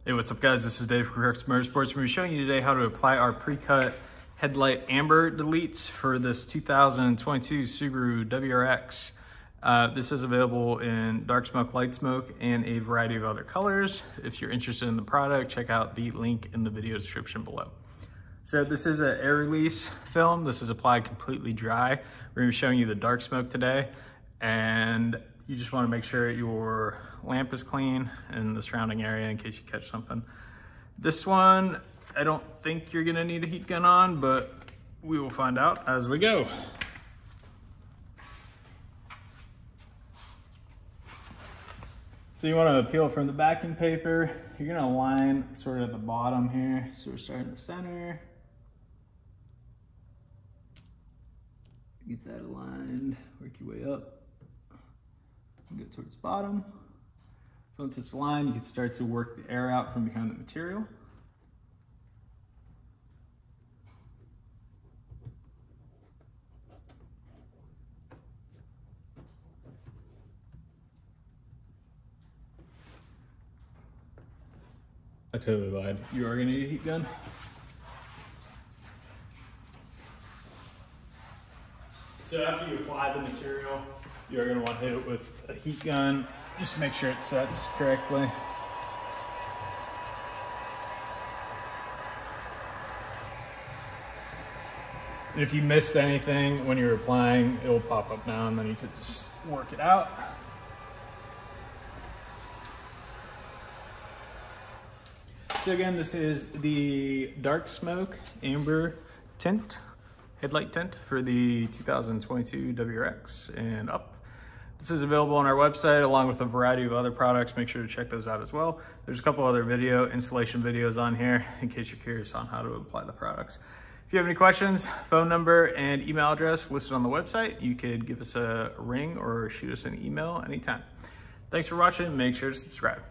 Hey, what's up guys? This is Dave from Crux Motorsports. We're going to be showing you today how to apply our pre-cut headlight amber deletes for this 2022 Subaru WRX. This is available in dark smoke, light smoke, and a variety of other colors. If you're interested in the product, check out the link in the video description below. So this is an air release film. This is applied completely dry. We're going to be showing you the dark smoke today, and you just want to make sure your lamp is clean and the surrounding area in case you catch something. This one, I don't think you're going to need a heat gun on, but we will find out as we go. So you want to peel from the backing paper. You're going to line sort of at the bottom here. So we're starting in the center. Get that aligned, work your way up. Go towards the bottom. So once it's aligned, you can start to work the air out from behind the material. I totally lied. You are going to need a heat gun. So after you apply the material, you're going to want to hit it with a heat gun just to make sure it sets correctly. And if you missed anything when you're applying, it will pop up now and then you could just work it out. So again, this is the dark smoke amber tint, headlight tint for the 2022 WRX and up. This is available on our website along with a variety of other products. Make sure to check those out as well. There's a couple other installation videos on here in case you're curious on how to apply the products. If you have any questions, phone number and email address listed on the website. You could give us a ring or shoot us an email anytime. Thanks for watching. Make sure to subscribe.